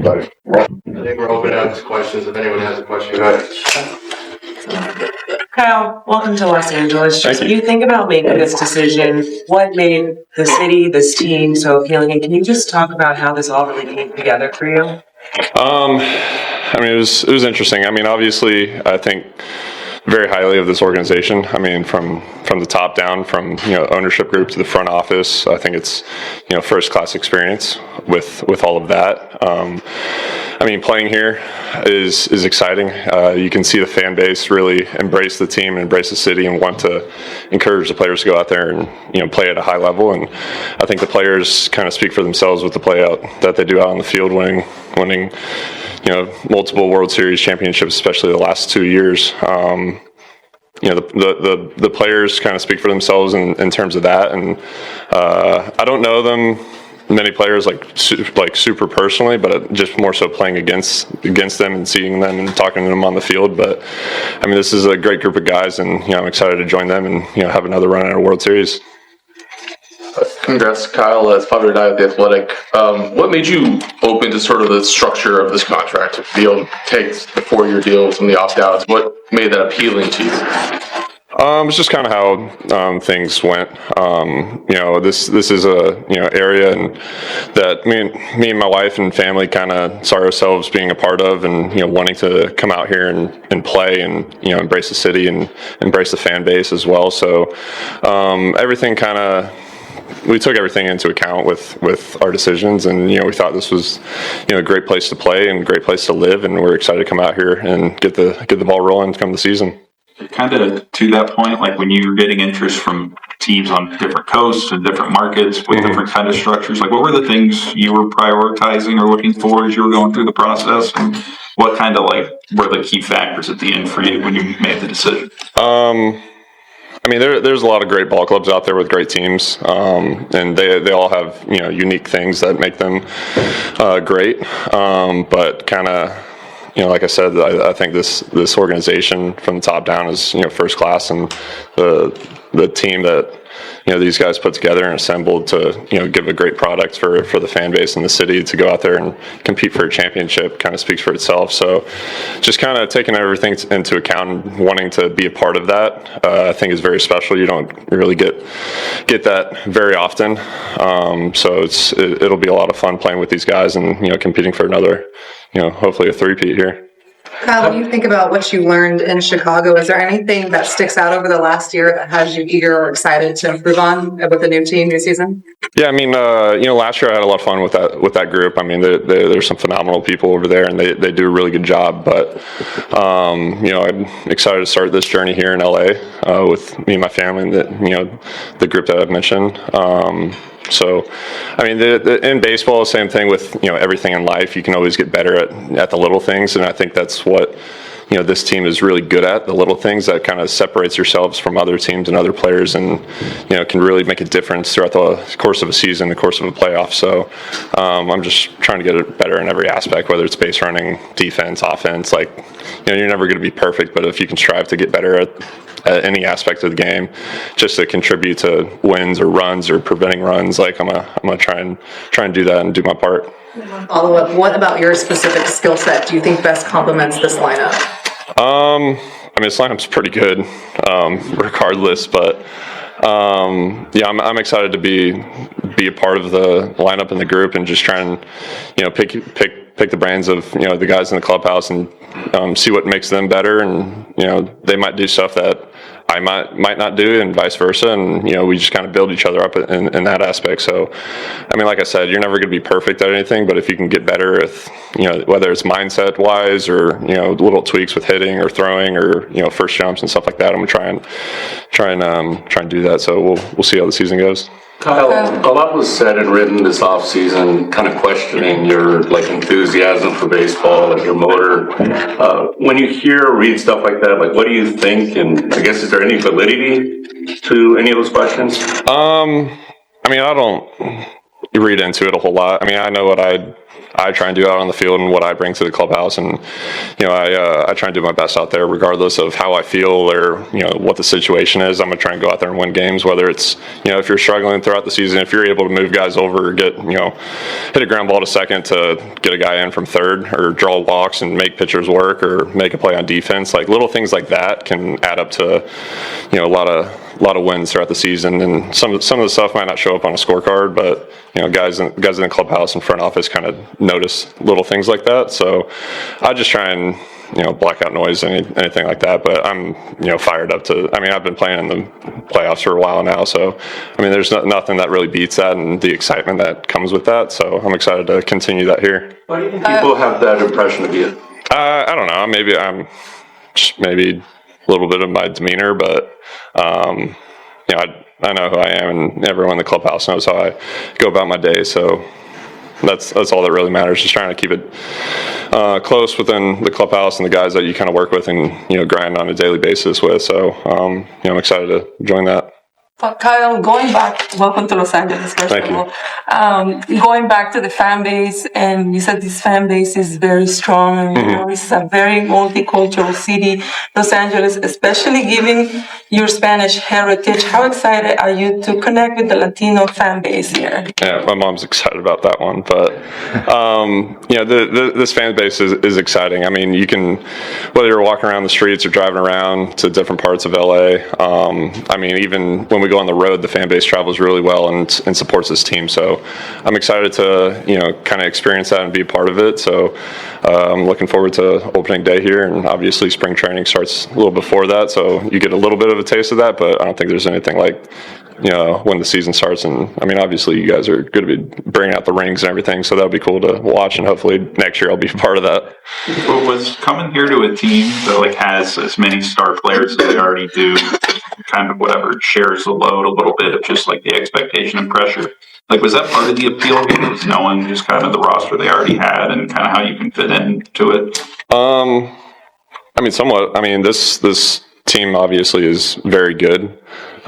everybody. I think we're open up to questions. If anyone has a question, go ahead. Kyle, welcome to Los Angeles. Thank When you think about making this decision, what made the city, this team so appealing? And can you just talk about how this all really came together for you? I mean, it was interesting. I mean, obviously, I think very highly of this organization. I mean, from the top down, from ownership group to the front office. I think it's first class experience with all of that. I mean, playing here is exciting. You can see the fan base really embrace the team, embrace the city, and want to encourage the players to go out there and play at a high level. And I think the players kind of speak for themselves with the play out that they do out on the field, winning multiple World Series championships, especially the last 2 years. The players kind of speak for themselves in terms of that, and I don't know many players like super personally, but just more so playing against them and seeing them and talking to them on the field. But I mean, this is a great group of guys, and I'm excited to join them and have another run at a World Series. Congrats, Kyle. It's Father Dye at The Athletic. What made you open to sort of the structure of this contract, to be able to take the 4-year deal with some of the opt-outs? What made that appealing to you? It's just kind of how things went. This is a area and that me and my wife and family kind of saw ourselves being a part of, and wanting to come out here and play and embrace the city and embrace the fan base as well. So we took everything into account with our decisions, and we thought this was a great place to play and a great place to live, and we're excited to come out here and get the ball rolling come the season. Kind of to that point, like when you were getting interest from teams on different coasts and different markets with different kind of structures, like what were the things you were prioritizing or looking for as you were going through the process, and what kind of were the key factors at the end for you when you made the decision? I mean, there's a lot of great ball clubs out there with great teams, and they all have unique things that make them great. But kind of like I said, I think this organization from the top down is first class, and the team that these guys put together and assembled to give a great product for the fan base and the city to go out there and compete for a championship kind of speaks for itself. So just kind of taking everything into account and wanting to be a part of that, I think is very special. You don't really get that very often. So it'll be a lot of fun playing with these guys and competing for another hopefully a three-peat here. Kyle, when you think about what you learned in Chicago, is there anything that sticks out over the last year that has you eager or excited to improve on with the new team, new season? Yeah, I mean, last year I had a lot of fun with that group. I mean, there's some phenomenal people over there, and they do a really good job. But I'm excited to start this journey here in LA with me and my family, and the group that I've mentioned. So, I mean, in baseball, same thing with everything in life. You can always get better at the little things, and I think that's what this team is really good at. The little things that kind of separates yourselves from other teams and other players, and can really make a difference throughout the course of a season, the course of a playoff. So, I'm just trying to get it better in every aspect, whether it's base running, defense, offense. You're never going to be perfect, but if you can strive to get better at any aspect of the game, just to contribute to wins or runs or preventing runs, I'm gonna try and do that and do my part. Follow up. What about your specific skill set do you think best complements this lineup? I mean, this lineup's pretty good, regardless. But I'm excited to be a part of the lineup and the group, and just try and pick the brains of the guys in the clubhouse and see what makes them better, and they might do stuff that I might not do, and vice versa, and we just kind of build each other up in that aspect. So, I mean, like I said, you're never going to be perfect at anything, but if you can get better with whether it's mindset wise or little tweaks with hitting or throwing or first jumps and stuff like that, I'm gonna try and do that. So we'll see how the season goes. Kyle, a lot was said and written this offseason, kind of questioning your enthusiasm for baseball, your motor. When you hear or read stuff like that, what do you think? And I guess, is there any validity to any of those questions? I mean, I don't read into it a whole lot. I mean, I know what I I try and do out on the field and what I bring to the clubhouse. And, I try and do my best out there regardless of how I feel or, what the situation is. I'm going to try and go out there and win games, whether it's, if you're struggling throughout the season, if you're able to move guys over or get, hit a ground ball to second to get a guy in from third or draw walks and make pitchers work or make a play on defense, like little things like that can add up to, a lot of wins throughout the season. And some of the stuff might not show up on a scorecard, but guys in the clubhouse and front office kind of notice little things like that. So I just try and black out noise, anything like that. But I'm fired up to. I mean, I've been playing in the playoffs for a while now, so I mean, there's nothing that really beats that and the excitement that comes with that. So I'm excited to continue that here. Why do you think people have that impression of you? I don't know. Maybe I'm maybe a little bit of my demeanor, but I know who I am, and everyone in the clubhouse knows how I go about my day. So that's all that really matters. Just trying to keep it close within the clubhouse and the guys that you kind of work with and grind on a daily basis with. So I'm excited to join that. Kyle, going back, welcome to Los Angeles, first Thank of all. Going back to the fan base, and you said this fan base is very strong, and this is a very multicultural city, Los Angeles, especially given your Spanish heritage. How excited are you to connect with the Latino fan base here? Yeah, my mom's excited about that one, but this fan base is exciting. I mean, you can, whether you're walking around the streets or driving around to different parts of LA. I mean, even when we go on the road, the fan base travels really well and supports this team. So I'm excited to kind of experience that and be a part of it. So I'm looking forward to opening day here, and obviously spring training starts a little before that, so you get a little bit of a taste of that. But I don't think there's anything like when the season starts. And I mean, obviously you guys are going to be bringing out the rings and everything, so that'll be cool to watch, and hopefully next year I'll be part of that. But was coming here to a team that has as many star players as they already do, kind of whatever shares the load a little bit of just the expectation and pressure. Was that part of the appeal here, was knowing just kind of the roster they already had and kind of how you can fit into it? I mean, somewhat. I mean, this team obviously is very good.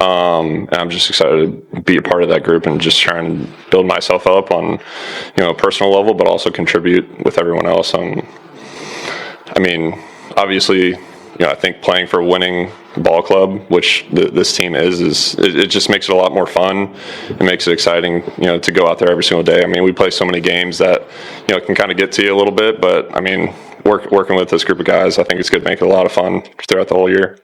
And I'm just excited to be a part of that group and just trying to build myself up on, a personal level, but also contribute with everyone else. I mean, obviously, I think playing for a winning ball club, which this team is it just makes it a lot more fun. It makes it exciting, to go out there every single day. I mean, we play so many games that, can kind of get to you a little bit, but I mean, working with this group of guys, I think it's going to make it a lot of fun throughout the whole year.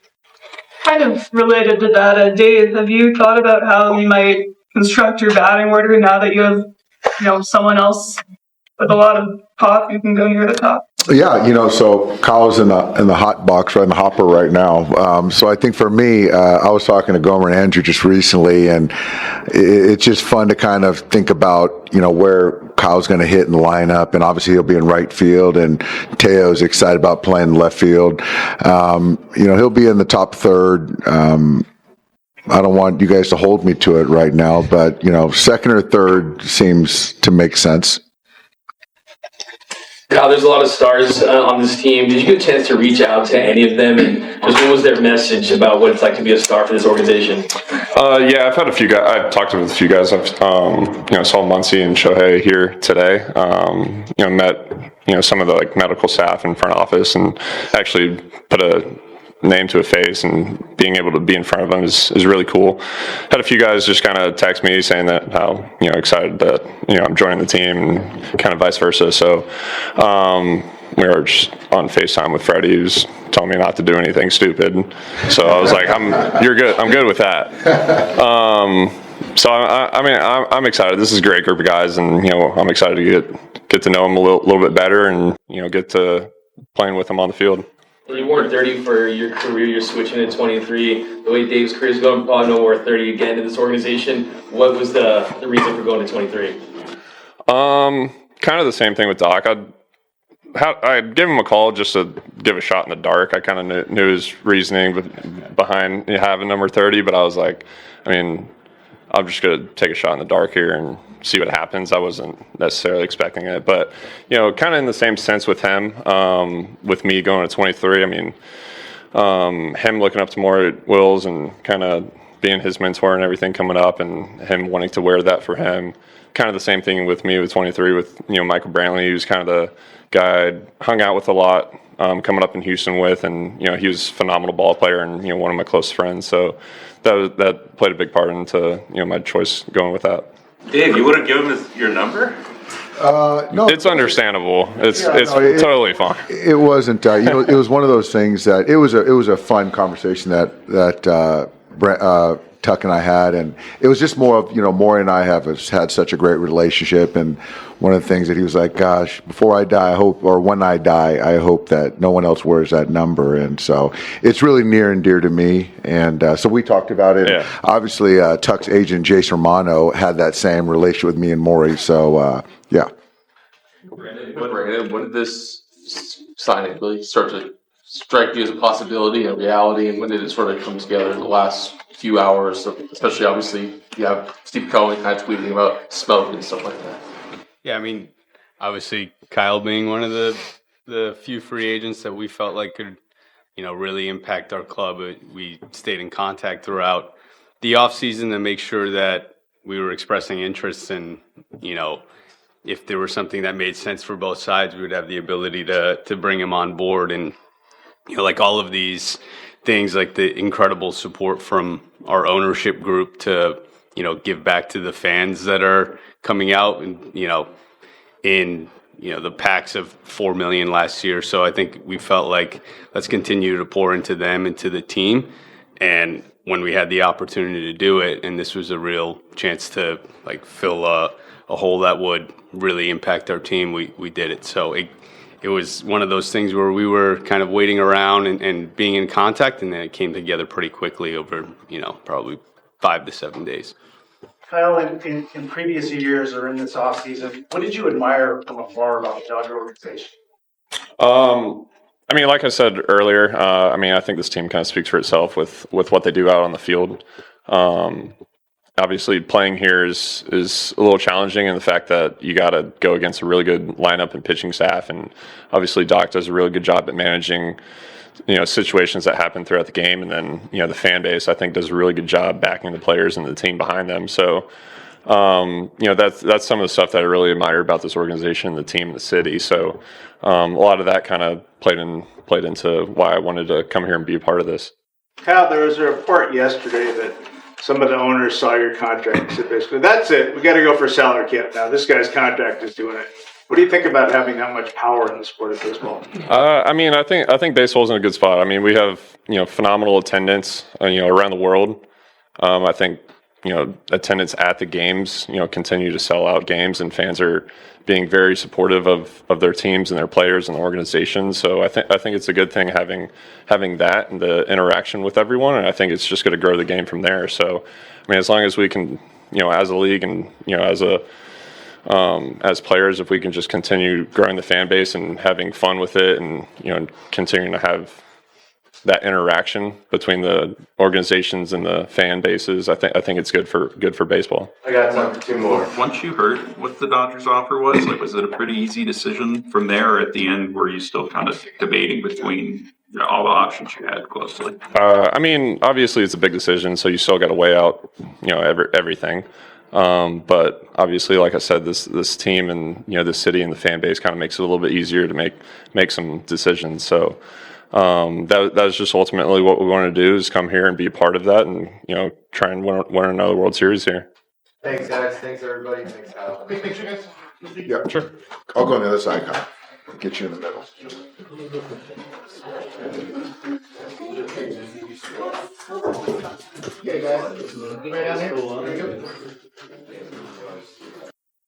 Kind of related to that, Dave, have you thought about how you might construct your batting order now that you have, someone else with a lot of pop, you can go near the top? Yeah, so Kyle's in the hot box, right in the hopper right now. So I think for me, I was talking to Gomer and Andrew just recently, and it's just fun to kind of think about, where Kyle's going to hit in the lineup, and obviously he'll be in right field, and Teo's excited about playing left field. He'll be in the top third. I don't want you guys to hold me to it right now, but, second or third seems to make sense. Kyle, there's a lot of stars on this team. Did you get a chance to reach out to any of them, and just what was their message about what it's like to be a star for this organization? Yeah, I've had a few guys. I've talked with a few guys. I've saw Muncy and Shohei here today. Met some of the medical staff and front office, and actually put a name to a face, and being able to be in front of them is really cool. Had a few guys just kind of text me saying that how excited that I'm joining the team, and kind of vice versa. So we were just on FaceTime with Freddie, who's telling me not to do anything stupid. So I was like, you're good. I'm good with that. So I'm excited. This is a great group of guys, and I'm excited to get to know them a little bit better, and get to playing with them on the field. You wore 30 for your career. You're switching to 23. The way Dave's career is going, probably no more 30 again in this organization. What was the reason for going to 23? Kind of the same thing with Doc. I'd give him a call just to give a shot in the dark. I kind of knew his reasoning behind having number 30, but I was like, I'm just going to take a shot in the dark here and see what happens. I wasn't necessarily expecting it, but, kind of in the same sense with him, with me going to 23. Him looking up to more Wills and kind of being his mentor and everything coming up, and him wanting to wear that for him kind of the same thing with me with 23 with, Michael Brantley. He was kind of the guy I'd hung out with a lot, coming up in Houston with, and, he was a phenomenal ball player and, one of my close friends. So that played a big part into, my choice going with that. Dave, you wouldn't give him your number? No, It's understandable. It's totally fine. it wasn't. It was one of those things that it was a fun conversation that Tuck and I had, and it was just more of Maury and I have had such a great relationship, and one of the things that he was like, "Gosh, before I die, when I die, I hope that no one else wears that number," and so it's really near and dear to me, and so we talked about it. Yeah. Obviously, Tuck's agent Jason Romano had that same relationship with me and Maury, so yeah. Brandon, when did this signing really start to strike you as a possibility, a reality, and when did it sort of come together in the last few hours? Especially, obviously, you have Steve Cohen kind of tweeting about smoke and stuff like that. Yeah, I mean, obviously, Kyle being one of the few free agents that we felt like could, really impact our club. We stayed in contact throughout the offseason to make sure that we were expressing interest and, if there was something that made sense for both sides, we would have the ability to bring him on board. And, like all of these things, like the incredible support from our ownership group to, give back to the fans that are coming out and, in, the packs of 4 million last year. So I think we felt like let's continue to pour into them and to the team. And when we had the opportunity to do it, and this was a real chance to fill a hole that would really impact our team, we did it. So it was one of those things where we were kind of waiting around and being in contact, and then it came together pretty quickly over, probably 5 to 7 days. Kyle, in previous years or in this offseason, what did you admire from afar about the Dodger organization? I mean, like I said earlier, I think this team kind of speaks for itself with what they do out on the field. Obviously, playing here is a little challenging in the fact that you got to go against a really good lineup and pitching staff, and obviously Doc does a really good job at managing, situations that happen throughout the game, and then the fan base I think does a really good job backing the players and the team behind them. So, that's some of the stuff that I really admire about this organization, the team, and the city. So, a lot of that kind of played into why I wanted to come here and be a part of this. Kyle, there was a report yesterday that some of the owners saw your contract and said basically, that's it, we got to go for salary cap now. This guy's contract is doing it. What do you think about having that much power in the sport of baseball? I think baseball's in a good spot. I mean, we have phenomenal attendance around the world. I think attendance at the games continue to sell out games, and fans are being very supportive of their teams and their players and the organization. So I think it's a good thing having that and the interaction with everyone, and I think it's just going to grow the game from there. So I mean, as long as we can as a league and as players, if we can just continue growing the fan base and having fun with it, and continuing to have that interaction between the organizations and the fan bases, I think it's good for baseball. I got time for 2 more. Once you heard what the Dodgers offer was it a pretty easy decision from there, or at the end were you still kind of debating between all the options you had closely? Obviously it's a big decision, so you still got to weigh out everything. But obviously, like I said, this team and the city and the fan base kind of makes it a little bit easier to make some decisions. So that was just ultimately what we wanted to do, is come here and be a part of that, and try and win another World Series here. Thanks, guys. Thanks, everybody. Thanks, Kyle. Yeah, sure. I'll go on the other side, Kyle. Get you in the middle.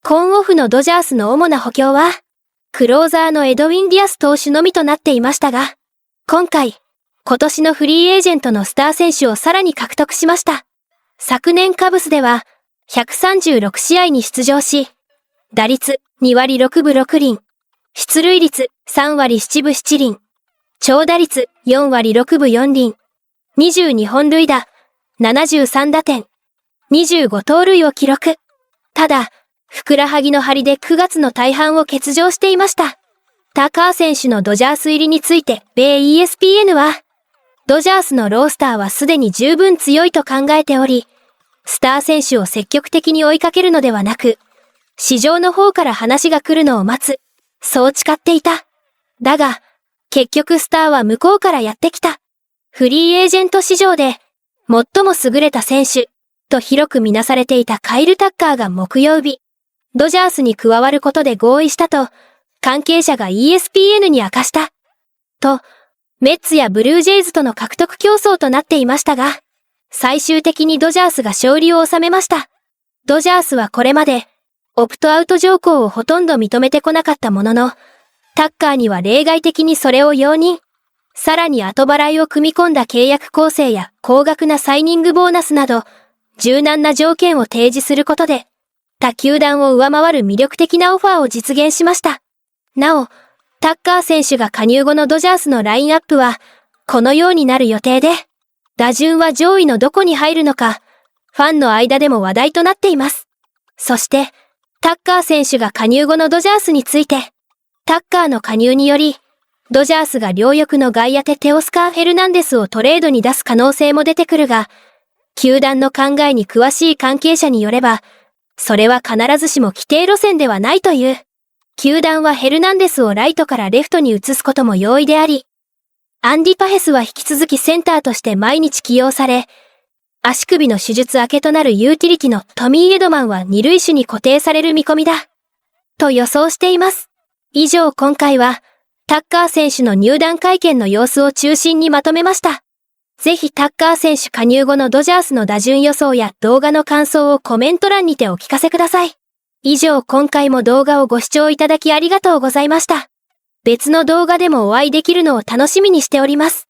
今オフのドジャースの主な補強は、クローザーのエドウィン・ディアス投手のみとなっていましたが、今年のフリーエージェントのスター選手をさらに獲得しました。昨年カブスでは136試合に出場し、打率2割6分6厘、出塁率3割7分7厘、長打率4割6分4厘、22本塁打、73打点、25盗塁を記録。ただ、ふくらはぎの張りで9月の大半を欠場していました。タカー選手のドジャース入りについて、米 ESPN は、ドジャースのロースターはすでに十分強いと考えており、スター選手を積極的に追いかけるのではなく、市場の方から話が来るのを待つ。そう誓っていた。だが、結局スターは向こうからやってきた。フリーエージェント市場で、最も優れた選手、と広く見なされていたカイル・タッカーが木曜日、ドジャースに加わることで合意したと、関係者が ESPN に明かした。と、メッツやブルージェイズとの獲得競争となっていましたが、最終的にドジャースが勝利を収めました。ドジャースはこれまで、オプトアウト条項をほとんど認めてこなかったものの、タッカーには例外的にそれを容認。さらに後払いを組み込んだ契約構成や高額なサイニングボーナスなど、柔軟な条件を提示することで、他球団を上回る魅力的なオファーを実現しました。なお、タッカー選手が加入後のドジャースのラインアップは、このようになる予定で、打順は上位のどこに入るのか、ファンの間でも話題となっています。そして、タッカー選手が加入後のドジャースについて、タッカーの加入により、ドジャースが両翼の外野手テオスカー・フェルナンデスをトレードに出す可能性も出てくるが、球団の考えに詳しい関係者によれば、それは必ずしも規定路線ではないという。球団はヘルナンデスをライトからレフトに移すことも容易であり、アンディ・パヘスは引き続きセンターとして毎日起用され、足首の手術明けとなるユーティリティのトミー・エドマンは二塁手に固定される見込みだ。と予想しています。以上今回は、タッカー選手の入団会見の様子を中心にまとめました。ぜひタッカー選手加入後のドジャースの打順予想や動画の感想をコメント欄にてお聞かせください。以上今回も動画をご視聴いただきありがとうございました。別の動画でもお会いできるのを楽しみにしております。